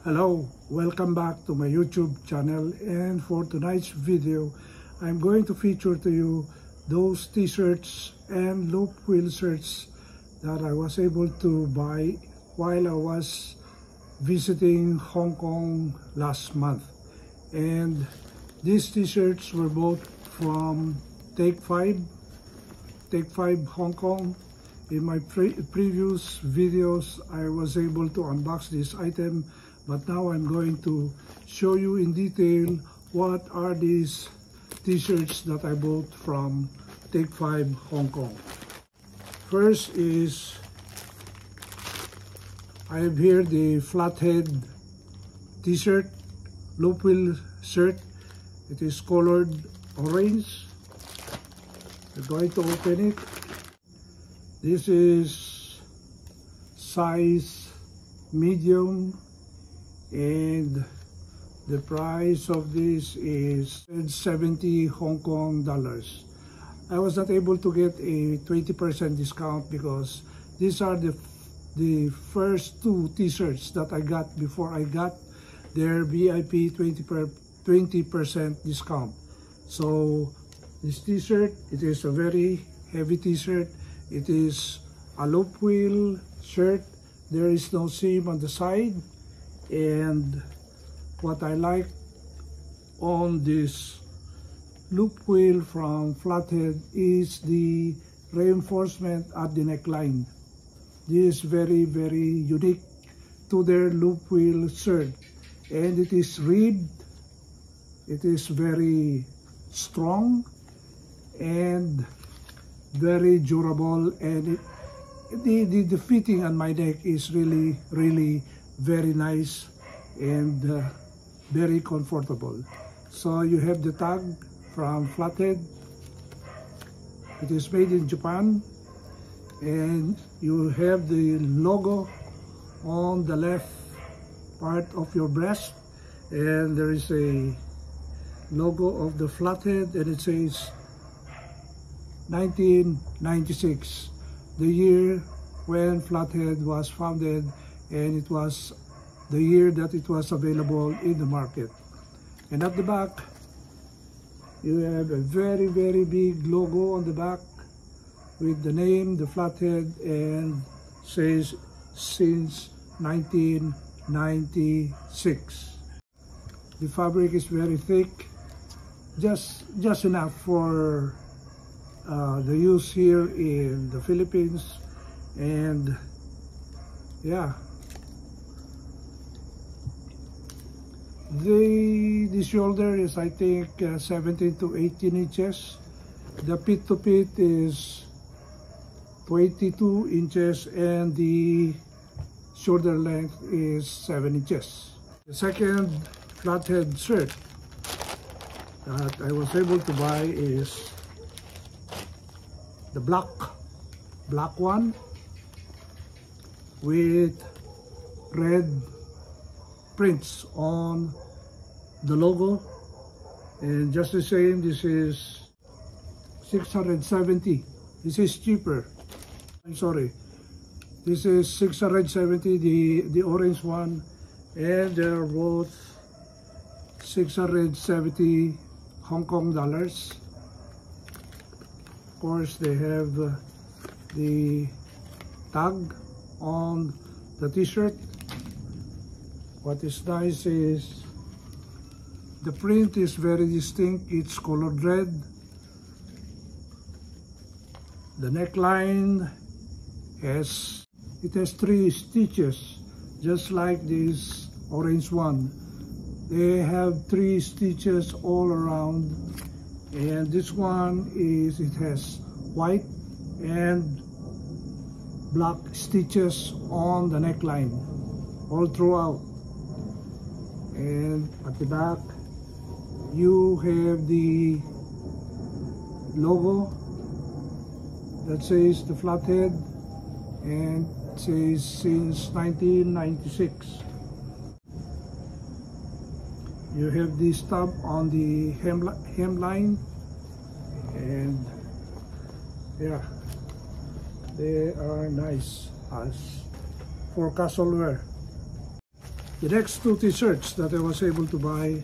Hello, welcome back to my YouTube channel, and for tonight's video I'm going to feature to you those t-shirts and Loopwheel shirts that I was able to buy while I was visiting Hong Kong last month. And these t-shirts were both from TAKE5 Hong Kong. In my previous videos I was able to unbox this item, but now I'm going to show you in detail what are these t-shirts that I bought from TAKE5 Hong Kong. First is, I have here the flathead t-shirt, Loopwheel shirt. It is colored orange. We're going to open it. This is size medium, and the price of this is 70 Hong Kong dollars. I was not able to get a 20% discount because these are the first two t-shirts that I got before I got their VIP 20% discount. So this t-shirt, it is a very heavy t-shirt. It is a Loopwheel shirt. There is no seam on the side. And what I like on this Loopwheel from Flathead is the reinforcement at the neckline. This is very, very unique to their Loopwheel shirt. And it is ribbed. It is very strong and very durable, and the fitting on my neck is really very nice and very comfortable. So you have the tag from Flathead. It is made in Japan, and you have the logo on the left part of your breast, and there is a logo of the Flathead, and it says 1996, the year when Flathead was founded, and it was the year that it was available in the market. And at the back, you have a very big logo on the back with the name, the Flathead, and says since 1996. The fabric is very thick, just enough for the use here in the Philippines. And yeah, the shoulder is, I think, 17 to 18 inches. The pit to pit is 22 inches, and the shoulder length is 7 inches. The second Flathead shirt that I was able to buy is the black one with red prints on the logo, and just the same, this is 670. This is cheaper. I'm sorry, this is 670, the orange one, and they're both 670 Hong Kong dollars. Of course, they have the tag on the t-shirt. What is nice is the print is very distinct. It's colored red. The neckline has 3 stitches, just like this orange one. They have 3 stitches all around, and this one is, it has white and black stitches on the neckline all throughout. And at the back you have the logo that says the Flathead, and it says since 1996. You have the stamp on the hemline, and yeah, they are nice as for casual wear. The next two t-shirts that I was able to buy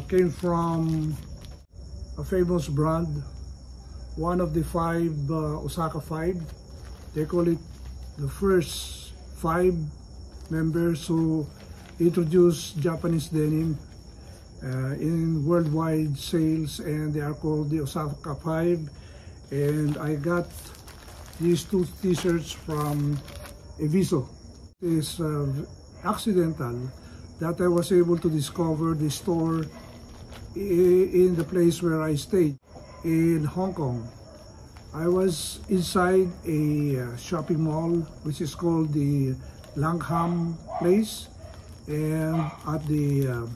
came from a famous brand, one of the Osaka 5. They call it the first 5 members who introduced Japanese denim in worldwide sales, and they are called the Osaka 5. And I got these two t-shirts from Evisu. It's accidental that I was able to discover the store in the place where I stayed in Hong Kong. I was inside a shopping mall which is called the Langham Place, and at the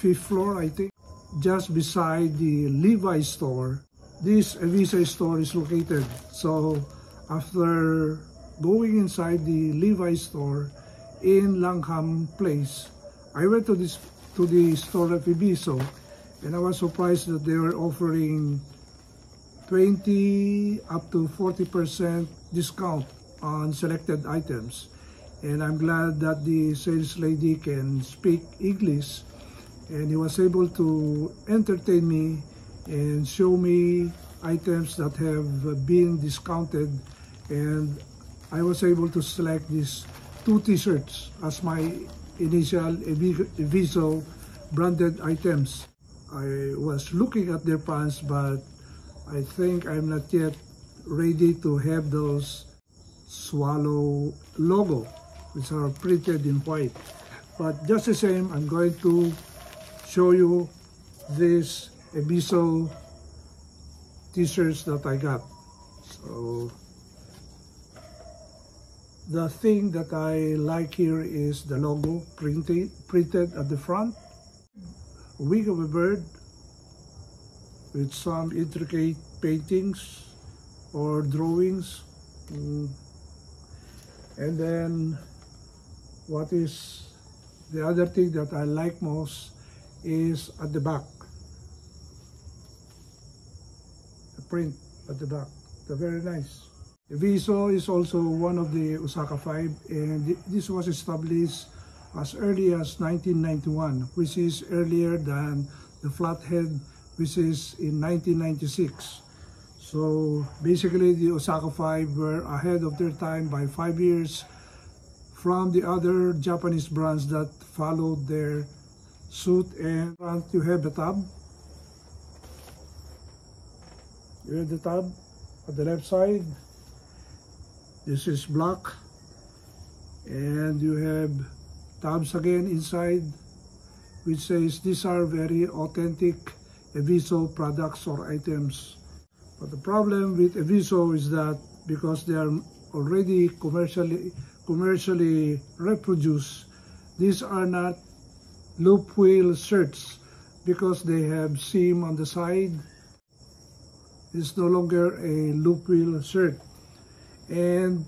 5th floor, I think, just beside the Levi's store, this Evisu store is located. So after going inside the Levi's store in Langham Place, I went to the store of Evisu, and I was surprised that they were offering 20 up to 40% discount on selected items. And I'm glad that the sales lady can speak English, and he was able to entertain me and show me items that have been discounted, and I was able to select these two t-shirts as my initial Evisu branded items. I was looking at their pants, but I think I'm not yet ready to have those swallow logo, which are printed in white. But just the same, I'm going to show you these Evisu t-shirts that I got. So the thing that I like here is the logo printed at the front. Wing of a bird with some intricate paintings or drawings. And then what is the other thing that I like most is at the back, the print at the back. They're very nice. Evisu is also one of the Osaka 5, and this was established as early as 1991, which is earlier than the Flathead, which is in 1996. So basically the Osaka 5 were ahead of their time by 5 years from the other Japanese brands that followed their suit. And front you have the tab. You have the tab at the left side. This is black, and you have tabs again inside which says these are very authentic Evisu products or items. But the problem with Evisu is that because they are already commercially reproduced, these are not Loopwheel shirts because they have seam on the side. It's no longer a Loopwheel shirt. And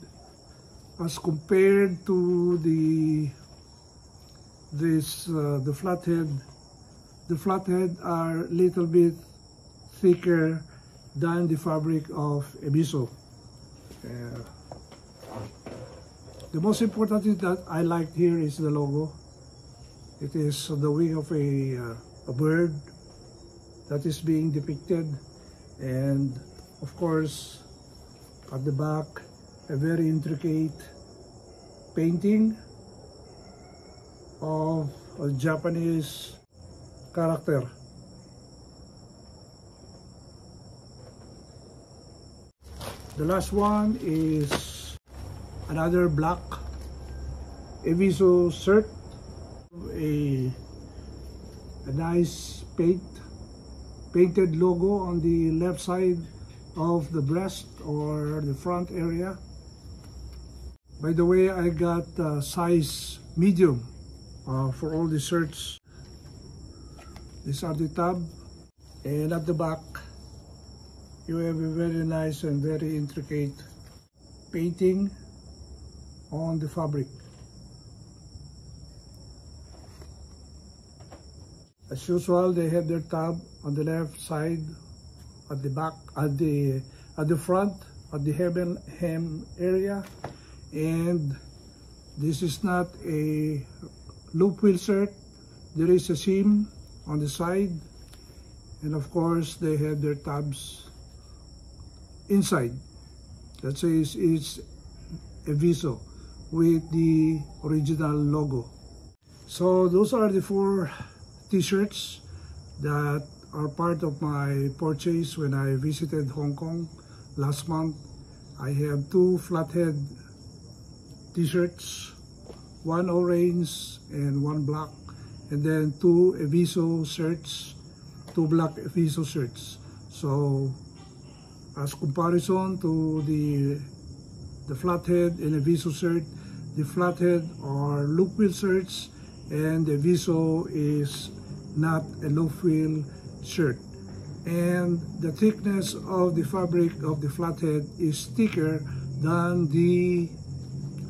as compared to the flathead are a little bit thicker than the fabric of Evisu. The most important thing that I like here is the logo. It is the wing of a bird that is being depicted, and of course at the back a very intricate painting of a Japanese character. The last one is another black Evisu shirt, a nice painted logo on the left side of the breast or the front area. By the way, I got size medium for all the shirts. These are the tab, and at the back you have a very nice and very intricate painting on the fabric. As usual, they have their tab on the left side, at the back, at the front, at the hem area. And this is not a Loopwheel shirt. There is a seam on the side, and of course they have their tabs inside that says it's Evisu with the original logo. So those are the 4 t-shirts that are part of my purchase when I visited Hong Kong last month. I have 2 flathead t-shirts, 1 orange and 1 black, and then 2 Evisu shirts, 2 black Evisu shirts. So as comparison to the flathead and Evisu shirt, the flathead are Loopwheel shirts and the Evisu is not a Loopwheel shirt. And the thickness of the fabric of the flathead is thicker than the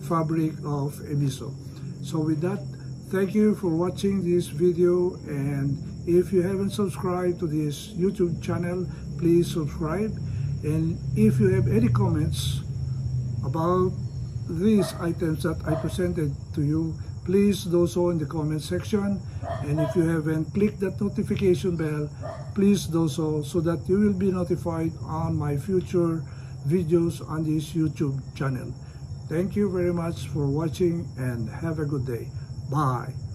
fabric of Evisu. So with that, thank you for watching this video, and if you haven't subscribed to this YouTube channel, please subscribe. And if you have any comments about these items that I presented to you, please do so in the comment section. And if you haven't clicked that notification bell, please do so that you will be notified on my future videos on this YouTube channel. Thank you very much for watching and have a good day. Bye.